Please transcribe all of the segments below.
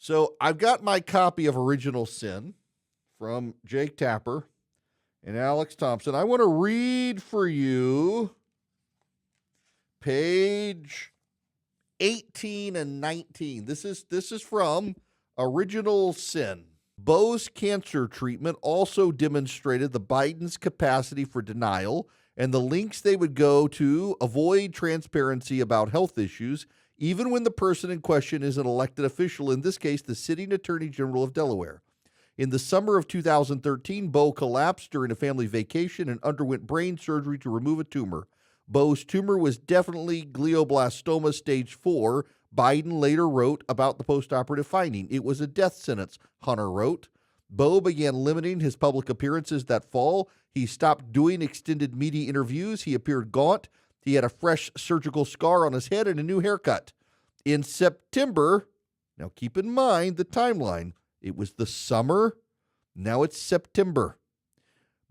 So I've got my copy of Original Sin from Jake Tapper and Alex Thompson. I want to read for you page 18 and 19. This is from Original Sin. Beau's cancer treatment also demonstrated the Biden's capacity for denial and the lengths they would go to avoid transparency about health issues, even when the person in question is an elected official, in this case, the sitting Attorney General of Delaware. In the summer of 2013, Beau collapsed during a family vacation and underwent brain surgery to remove a tumor. Beau's tumor was definitely glioblastoma stage 4. Biden later wrote about the postoperative finding. It was a death sentence, Hunter wrote. Beau began limiting his public appearances that fall. He stopped doing extended media interviews. He appeared gaunt. He had a fresh surgical scar on his head and a new haircut. In September, now keep in mind the timeline, it was the summer, now it's September.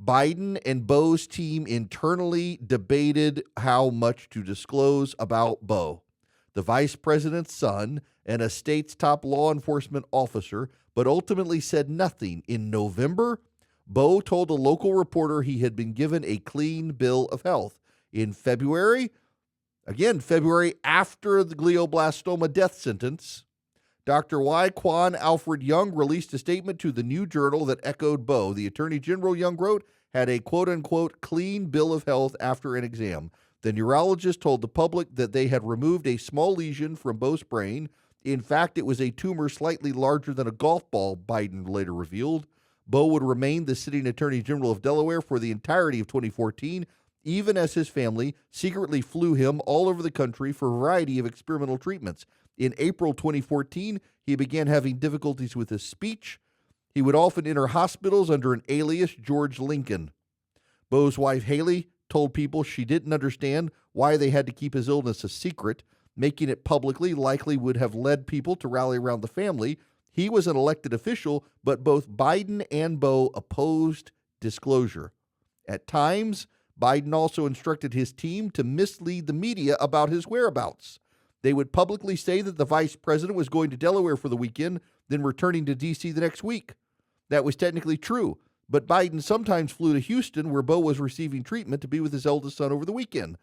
Biden and Beau's team internally debated how much to disclose about Beau, the vice president's son and a state's top law enforcement officer, but ultimately said nothing. In November, Beau told a local reporter he had been given a clean bill of health. In February after the glioblastoma death sentence, Dr. Y. Kwan Alfred Young released a statement to the New Journal that echoed Beau. The Attorney General, Young wrote, had a quote-unquote clean bill of health after an exam. The neurologist told the public that they had removed a small lesion from Beau's brain. In fact, it was a tumor slightly larger than a golf ball, Biden later revealed. Beau would remain the sitting Attorney General of Delaware for the entirety of 2014, even as his family secretly flew him all over the country for a variety of experimental treatments. In April 2014, he began having difficulties with his speech. He would often enter hospitals under an alias, George Lincoln. Beau's wife, Haley, told people she didn't understand why they had to keep his illness a secret. Making it publicly likely would have led people to rally around the family. He was an elected official, but both Biden and Beau opposed disclosure. At times, Biden also instructed his team to mislead the media about his whereabouts. They would publicly say that the vice president was going to Delaware for the weekend, then returning to D.C. the next week. That was technically true, but Biden sometimes flew to Houston, where Beau was receiving treatment, to be with his eldest son over the weekend.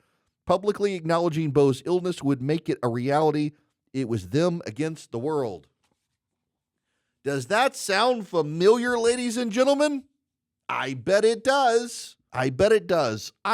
Publicly acknowledging Beau's illness would make it a reality. It was them against the world. Does that sound familiar, ladies and gentlemen? I bet it does. I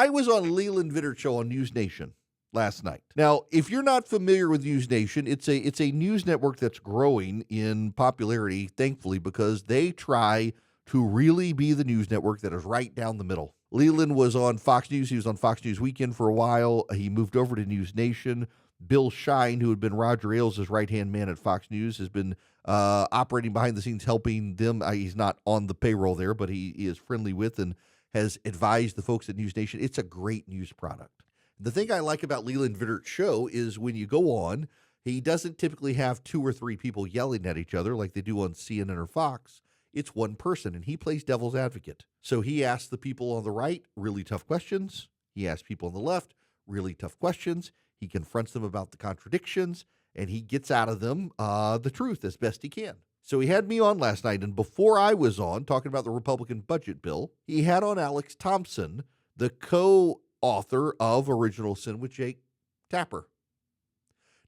was on Leland Vitter's show on News Nation last night. Now, if you're not familiar with News Nation, it's a news network that's growing in popularity, thankfully, because they try to really be the news network that is right down the middle. Leland was on Fox News. He was on Fox News Weekend for a while. He moved over to News Nation. Bill Shine, who had been Roger Ailes' right-hand man at Fox News, has been operating behind the scenes, helping them. He's not on the payroll there, but he is friendly with and has advised the folks at News Nation. It's a great news product. The thing I like about Leland Vitter's show is when you go on, he doesn't typically have 2 or 3 people yelling at each other like they do on CNN or Fox. It's one person, and he plays devil's advocate. So he asks the people on the right really tough questions. He asks people on the left really tough questions. He confronts them about the contradictions, and he gets out of them the truth as best he can. So he had me on last night, and before I was on, talking about the Republican budget bill, he had on Alex Thompson, the co-author of Original Sin with Jake Tapper.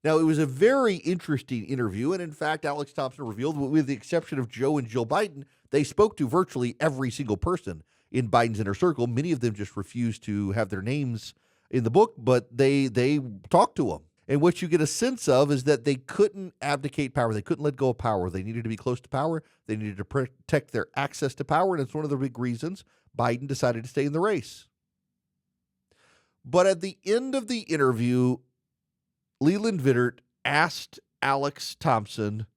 Now, it was a very interesting interview, and in fact, Alex Thompson revealed, with the exception of Joe and Jill Biden, they spoke to virtually every single person in Biden's inner circle. Many of them just refused to have their names in the book, but they talked to him. And what you get a sense of is that they couldn't abdicate power. They couldn't let go of power. They needed to be close to power. They needed to protect their access to power, and it's one of the big reasons Biden decided to stay in the race. But at the end of the interview, Leland Vittert asked Alex Thompson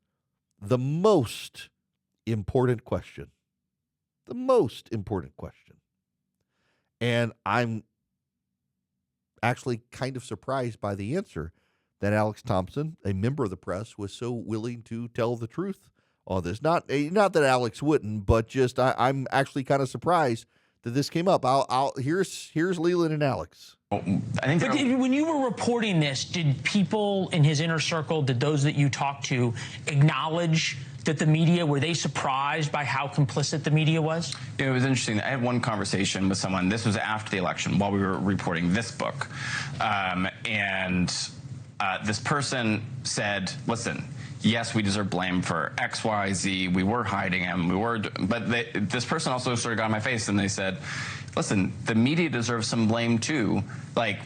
the most important question. The most important question. And I'm actually kind of surprised by the answer that Alex Thompson, a member of the press, was so willing to tell the truth on this. Not that Alex wouldn't, but just I'm actually kind of surprised that this came up. Here's Leland and Alex. I think but when you were reporting this, did people in his inner circle, did those that you talked to acknowledge that the media, were they surprised by how complicit the media was? It was interesting. I had one conversation with someone. This was after the election while we were reporting this book. This person said, listen, yes, we deserve blame for X, Y, Z. We were hiding him. This person also sort of got in my face and they said, listen, the media deserves some blame too. Like,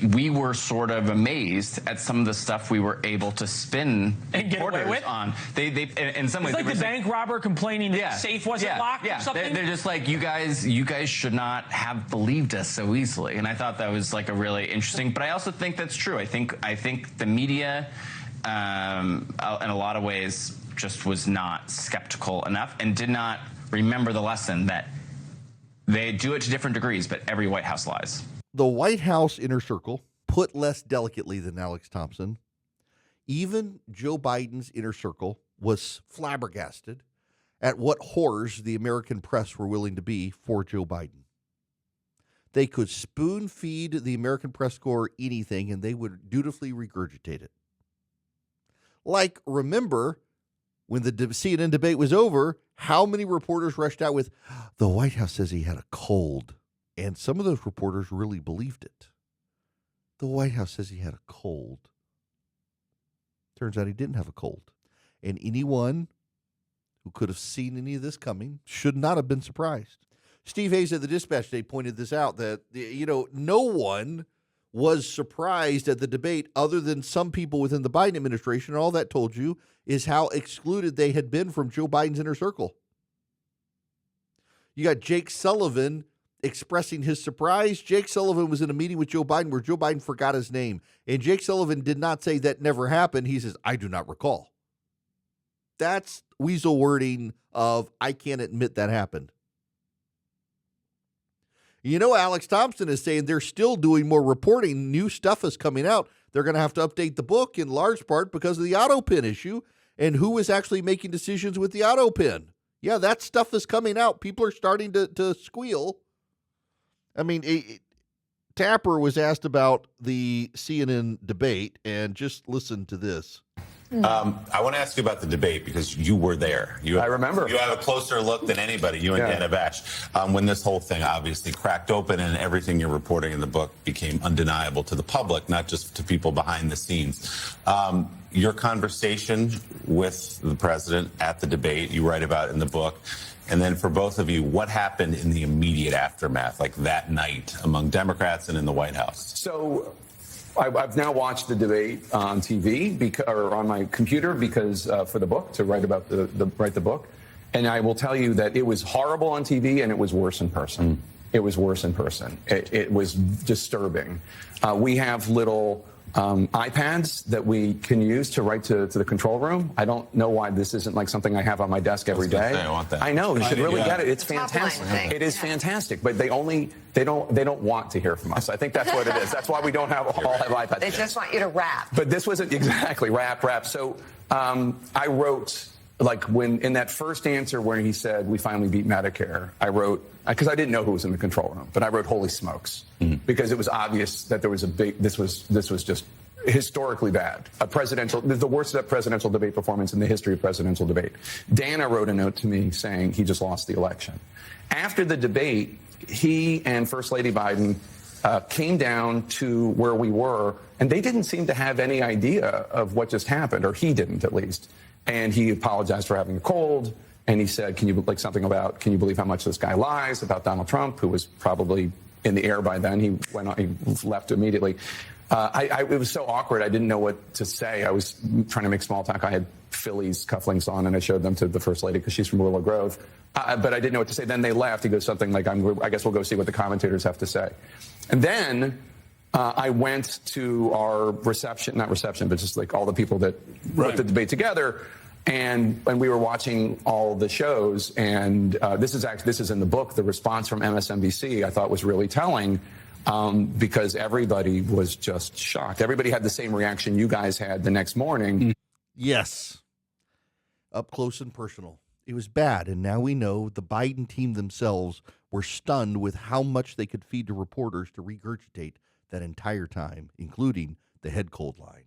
we were sort of amazed at some of the stuff we were able to spin and get away with on. They in some ways, it's like the bank robber complaining that the safe wasn't locked or something. They're just like, you guys should not have believed us so easily. And I thought that was like a really interesting. But I also think that's true. I think the media, in a lot of ways, just was not skeptical enough and did not remember the lesson that they do it to different degrees, but every White House lies. The White House inner circle, put less delicately than Alex Thompson, even Joe Biden's inner circle was flabbergasted at what horrors the American press were willing to be for Joe Biden. They could spoon feed the American press corps anything, and they would dutifully regurgitate it. Like, remember, when the CNN debate was over, how many reporters rushed out with, the White House says he had a cold. And some of those reporters really believed it. The White House says he had a cold. Turns out he didn't have a cold. And anyone who could have seen any of this coming should not have been surprised. Steve Hayes at the Dispatch Day pointed this out, that, no one was surprised at the debate other than some people within the Biden administration. And all that told you is how excluded they had been from Joe Biden's inner circle. You got Jake Sullivan expressing his surprise. Jake Sullivan was in a meeting with Joe Biden where Joe Biden forgot his name. And Jake Sullivan did not say that never happened. He says, I do not recall. That's weasel wording of, I can't admit that happened. Alex Thompson is saying they're still doing more reporting. New stuff is coming out. They're going to have to update the book in large part because of the auto pin issue and who is actually making decisions with the auto pin. Yeah, that stuff is coming out. People are starting to squeal. I mean, Tapper was asked about the CNN debate, and just listen to this. I want to ask you about the debate because you were there. I remember. You have a closer look than anybody, you and Dana Bash, when this whole thing obviously cracked open and everything you're reporting in the book became undeniable to the public, not just to people behind the scenes. Your conversation with the president at the debate, you write about in the book. And then for both of you, what happened in the immediate aftermath, like that night among Democrats and in the White House? So I've now watched the debate on TV or on my computer because for the book, to write about write the book. And I will tell you that it was horrible on TV and it was worse in person. It was worse in person. It was disturbing. We have little iPads that we can use to write to the control room. I don't know why this isn't like something I have on my desk every day. I want that. I know, you should really get it. It's fantastic. It is fantastic, but they don't want to hear from us. I think that's what it is. That's why we don't all have iPads. They just want you to rap. But this wasn't exactly rap. So I wrote, like, when in that first answer when he said we finally beat Medicare, I wrote, because I didn't know who was in the control room, but I wrote holy smokes, because it was obvious that there was this was just historically bad. The worst presidential debate performance in the history of presidential debate. Dana wrote a note to me saying he just lost the election. After the debate, he and First Lady Biden came down to where we were, and they didn't seem to have any idea of what just happened, or he didn't at least. And he apologized for having a cold. And he said, can you believe how much this guy lies about Donald Trump, who was probably in the air by then. He left immediately. It was so awkward. I didn't know what to say. I was trying to make small talk. I had Phillies cufflinks on, and I showed them to the First Lady because she's from Willow Grove. But I didn't know what to say. Then they left. He goes something like, I guess we'll go see what the commentators have to say. And then I went to our not reception, but just like all the people that put the debate together. And we were watching all the shows, and this is in the book. The response from MSNBC I thought was really telling, because everybody was just shocked. Everybody had the same reaction you guys had the next morning. Yes, up close and personal. It was bad, and now we know the Biden team themselves were stunned with how much they could feed to reporters to regurgitate that entire time, including the head cold line.